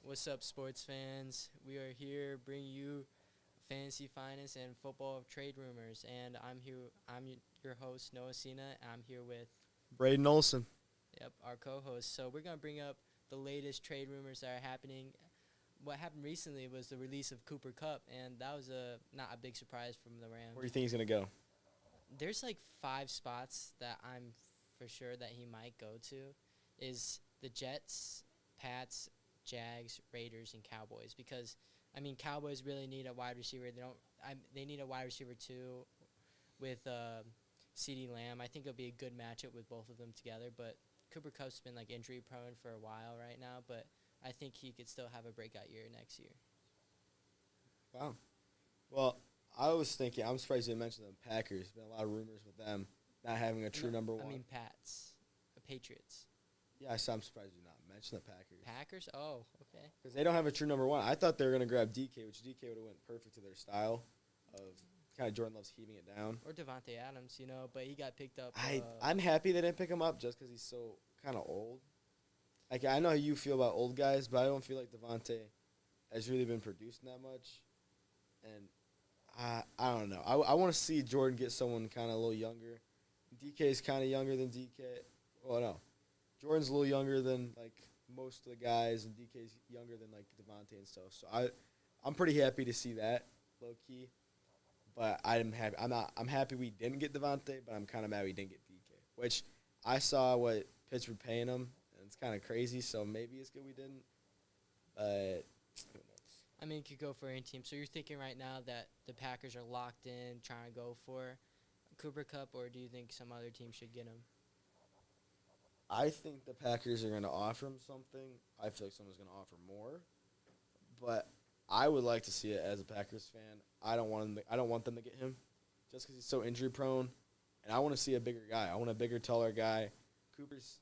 What's up, sports fans? We are here bringing you fantasy finest and football trade rumors, and I'm here. Your host Noah Cena. And I'm here with Braden Olson. our co-host. So we're gonna bring up the latest trade rumors that are happening. What happened recently was the release of Cooper Kupp, and that was not a big surprise from the Rams. Where do you think he's going to go? There's like 5 spots that I'm for sure that he might go to, is the Jets, Pats, Jags, Raiders, and Cowboys. Because Cowboys really need a wide receiver. They need a wide receiver too, with CeeDee Lamb. I think it'll be a good matchup with both of them together. But Cooper Kupp's been like injury prone for a while right now. But I think he could still have a breakout year next year. Wow. Well, I was thinking, I'm surprised you didn't mention the Packers. There's been a lot of rumors with them not having a true number one. Pats, the Patriots. Yeah, I'm surprised you not mention the Packers. Packers? Oh, okay. Because they don't have a true number one. I thought they were going to grab DK, which DK would have went perfect to their style of kind of Jordan Love's heaving it down. Or Devontae Adams, but he got picked up. I'm happy they didn't pick him up just because he's so kind of old. Like, I know how you feel about old guys, but I don't feel like Devontae has really been producing that much. And I don't know. I want to see Jordan get someone kind of a little younger. DK is kind of younger than DK. Well, no. Jordan's a little younger than, like, most of the guys, and DK's younger than, like, Devontae and stuff. So I'm pretty happy to see that, low-key. But I'm happy. I'm happy we didn't get Devontae, but I'm kind of mad we didn't get DK. Which I saw what Pittsburgh paying him, and it's kind of crazy, so maybe it's good we didn't. But who knows? It could go for any team. So you're thinking right now that the Packers are locked in, trying to go for Cooper Kupp, or do you think some other team should get him? I think the Packers are going to offer him something. I feel like someone's going to offer more. But I would like to see it as a Packers fan. I don't want them to get him just because he's so injury prone. And I want to see a bigger guy. I want a bigger, taller guy. Cooper's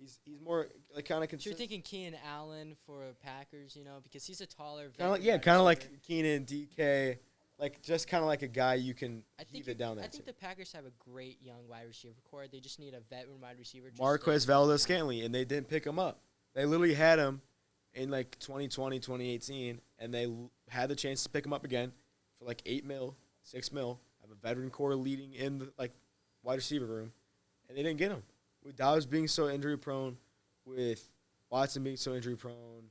he's more like kind of consistent. So you're thinking Keenan Allen for Packers, because he's a taller. Kind of like Keenan, DK, like just kind of like a guy you can heave it down there. I think the Packers have a great young wide receiver core. They just need a veteran wide receiver. Marquez Valdez-Scantling, and they didn't pick him up. They literally had him in like 2020, 2018, and they had the chance to pick him up again for like $8 million, $6 million. Have a veteran core leading in the wide receiver room, and they didn't get him. With Dobbs being so injury prone, with Watson being so injury prone,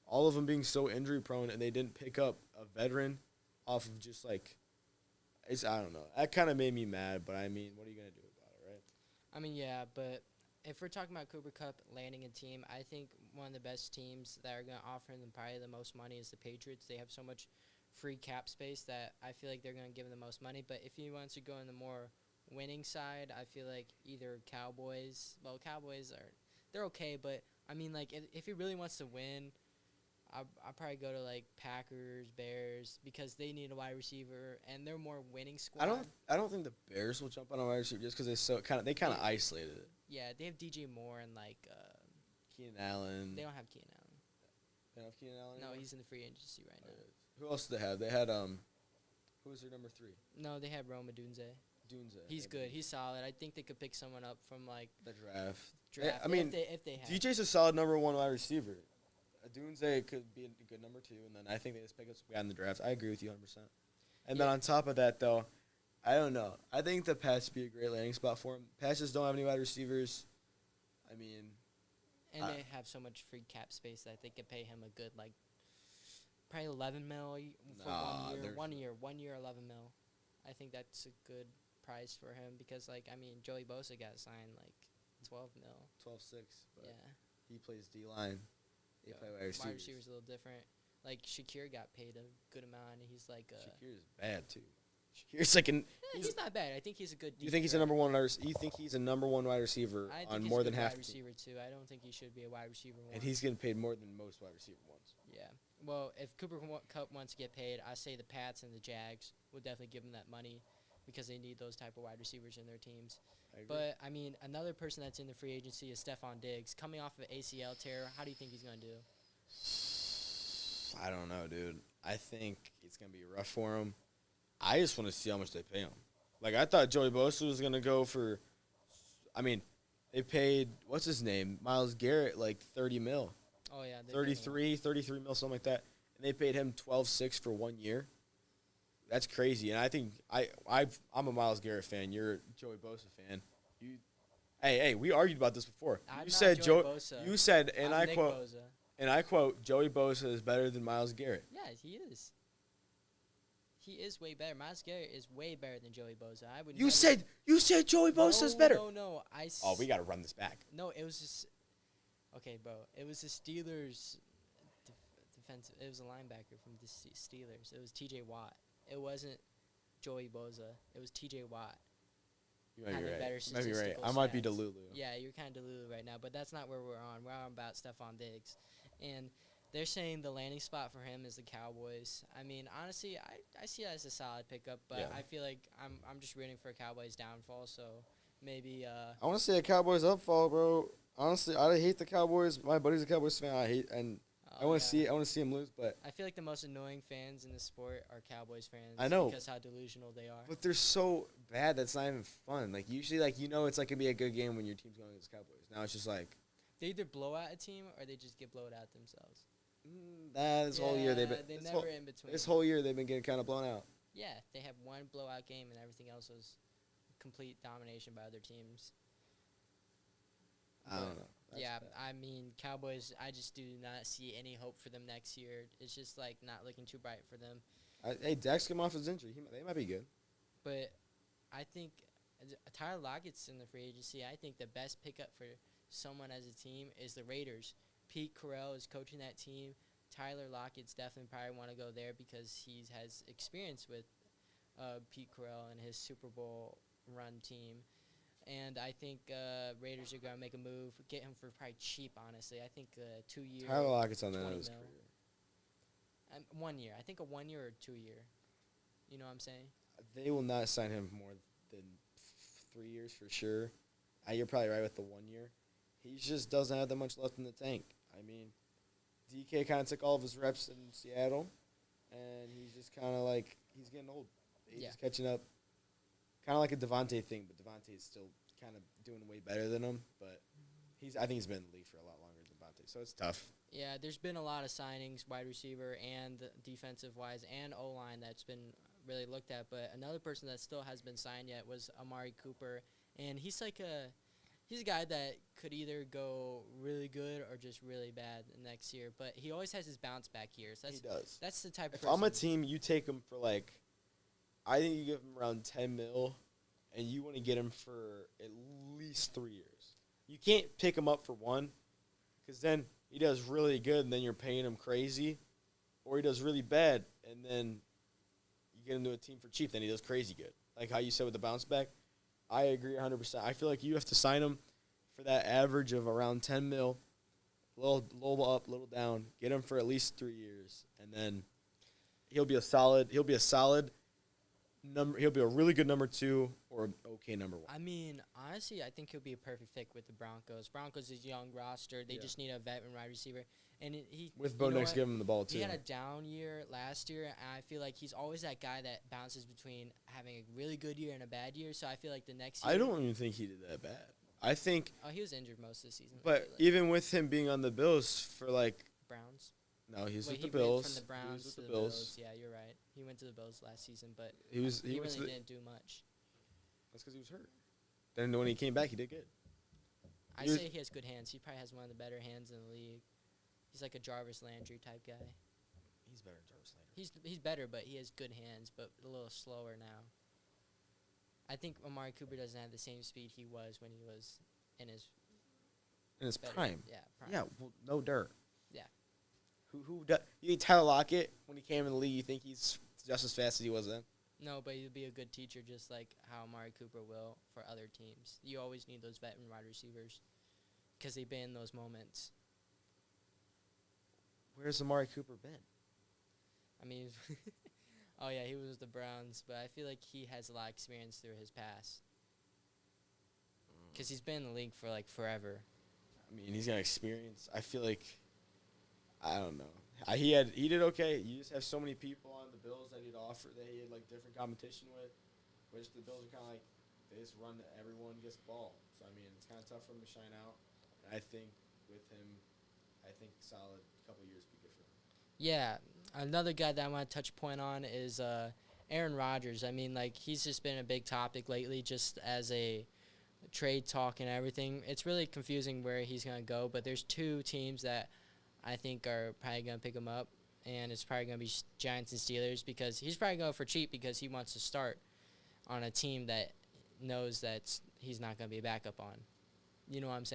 all of them being so injury prone, and they didn't pick up a veteran off of just I don't know. That kind of made me mad, but what are you going to do about it, right? Yeah, but if we're talking about Cooper Kupp landing a team, I think one of the best teams that are going to offer him probably the most money is the Patriots. They have so much free cap space that I feel like they're going to give him the most money. But if he wants to go in the more winning side, I feel like either Cowboys. Well, Cowboys they're okay, but if he really wants to win, I'll probably go to Packers, Bears, because they need a wide receiver and they're more winning squad. I don't think the Bears will jump on a wide receiver just because they kind of isolated it. Yeah, they have DJ Moore and Keenan Allen. They don't have Keenan Allen. They don't have Keenan Allen. No, anymore? he's in the free agency right now. Who else did they have? They had who was their number 3? No, they have Roma Dunze. He's good. He's solid. I think they could pick someone up from the draft. If they have. DJ's a solid number 1 wide receiver. Dunze could be a good number 2, and then I think they just pick up some guy in the draft. I agree with you 100%. And then on top of that, though, I don't know. I think the Pats would be a great landing spot for him. Pats just don't have any wide receivers. And they have so much free cap space that they could pay him a good, probably $11 million for 1 year. 1 year, $11 million. I think that's a good price for him because, Joey Bosa got signed, $12 million. 12-6. Yeah. He plays D-line. They play wide receivers. Wide receivers a little different. Shakir got paid a good amount, and he's Shakir's bad, too. Shakir's he's not bad. I think he's a good. You think he's a number 1 wide receiver? You think he's a number 1 wide receiver on more than half the team? Wide receiver, too. I don't think he should be a wide receiver one. And he's getting paid more than most wide receiver ones. Yeah. Well, if Cooper Kupp wants to get paid, I say the Pats and the Jags will definitely give him that money because they need those type of wide receivers in their teams. But, another person that's in the free agency is Stephon Diggs. Coming off of an ACL tear, how do you think he's going to do? I don't know, dude. I think it's going to be rough for him. I just want to see how much they pay him. I thought Joey Bosa was going to go for – they paid, what's his name, Myles Garrett, $30 million. Oh yeah, they paid him a lot. 33 mil, something like that. And they paid him 12.6 for 1 year. That's crazy. And I think I'm a Myles Garrett fan. You're a Joey Bosa fan. Hey, we argued about this before. I'm You not said Joey Bosa. You said, and I'm I Nick quote, Bosa. Joey Bosa is better than Myles Garrett. Yeah, he is. He is way better. Myles Garrett is way better than Joey Bosa. I would. You said Joey Bosa is better. No. Oh, we got to run this back. No, it was just. Okay, bro. It was the Steelers' defensive. It was a linebacker from the Steelers. It was T.J. Watt. It wasn't Joey Bosa. It was T.J. Watt. You might be Had the right. better You might be right. statistical I might be stats. Delulu. Yeah, you're kind of Delulu right now, but that's not where we're on. We're on about Stephon Diggs, and they're saying the landing spot for him is the Cowboys. I mean, honestly, I see it as a solid pickup, but Yeah. I feel like I'm just rooting for a Cowboys downfall. So maybe I want to see a Cowboys upfall, bro. Honestly, I hate the Cowboys. My buddy's a Cowboys fan. I want to see him lose, but I feel like the most annoying fans in the sport are Cowboys fans. I know. Because how delusional they are. they're so bad that's not even fun. Like usually, it's like gonna be a good game when your team's going against the Cowboys. Now it's just like They either blow out a team or they just get blown out themselves. this whole year they've been They this never whole, in between. this whole year they've been getting kind of blown out. Yeah, they have one blowout game and everything else was complete domination by other teams. I don't know. That's Yeah, bad. I mean, Cowboys, I just do not see any hope for them next year. It's just, like, not looking too bright for them. Hey, Dak's come off his injury. They might be good. But I think Tyler Lockett's in the free agency. I think the best pickup for someone as a team is the Raiders. Pete Carroll is coaching that team. Tyler Lockett's definitely probably want to go there because he has experience with Pete Carroll and his Super Bowl run team. And I think Raiders are going to make a move, get him for probably cheap, honestly. I think 2 years. Tyler Lockett's on the end of 20 his mil. career. 1 year. I think a 1 year or 2 year. You know what I'm saying? They will not sign him more than 3 years for sure. You're probably right with the 1 year. He just doesn't have that much left in the tank. I mean, DK kind of took all of his reps in Seattle, and he's just kind of like he's getting old. He's just catching up. Kind of like a Devontae thing, but Devontae is still kind of doing way better than him. But I think he's been in the league for a lot longer than Devontae, so it's tough. Yeah, there's been a lot of signings, wide receiver and defensive-wise, and O-line that's been really looked at. But another person that still hasn't been signed yet was Amari Cooper, and he's a guy that could either go really good or just really bad next year. But he always has his bounce-back years. He does. That's the type of If person. I'm a team, you take him for I think you give him around 10 mil, and you want to get him for at least 3 years. You can't pick him up for one, because then he does really good, and then you're paying him crazy, or he does really bad, and then you get him to a team for cheap, then he does crazy good. Like how you said with the bounce back, I agree 100%. I feel like you have to sign him for that average of around 10 mil, little up, little down, get him for at least 3 years, and then he'll be a solid number. He'll be a really good number 2 or an okay number 1. I mean, honestly, I think he'll be a perfect fit with the Broncos. Broncos is a young roster. They just need a veteran wide receiver. And With Bo Nix giving him the ball, too. He had a down year last year, and I feel like he's always that guy that bounces between having a really good year and a bad year. So I feel like the next year. I don't even think he did that bad. I think. Oh, he was injured most of the season. But even with him being on the Bills for Browns. No, he's with the Went Bills. from the Browns with to the the Bills. Yeah, you're right. He went to the Bills last season, but he really didn't do much. That's because he was hurt. Then when he came back, he did good. I say he has good hands. He probably has one of the better hands in the league. He's like a Jarvis Landry type guy. He's better than Jarvis Landry. He's better, but he has good hands, but a little slower now. I think Amari Cooper doesn't have the same speed he was when he was in his prime. Yeah, prime. Yeah, well, no dirt. Yeah. You think Tyler Lockett, when he came in the league, you think he's just as fast as he was then? No, but he'll be a good teacher just like how Amari Cooper will for other teams. You always need those veteran wide receivers because they've been in those moments. Where's Amari Cooper been? I mean, oh, yeah, he was with the Browns, but I feel like he has a lot of experience through his past because he's been in the league for, forever. I mean, he's got experience. I feel like, I don't know. He did okay. You just have so many people on the Bills that he'd offer that he had, different competition with, which the Bills are kind of they just run to everyone gets the ball. So, I mean, it's kind of tough for him to shine out. And I think with him, I think solid couple years would be good for him. Yeah, another guy that I want to touch point on is Aaron Rodgers. I mean, like, he's just been a big topic lately just as a trade talk and everything. It's really confusing where he's going to go, but there's two teams that I think are probably going to pick him up, and it's probably going to be Giants and Steelers because he's probably going for cheap because he wants to start on a team that knows that he's not going to be a backup on. You know what I'm saying?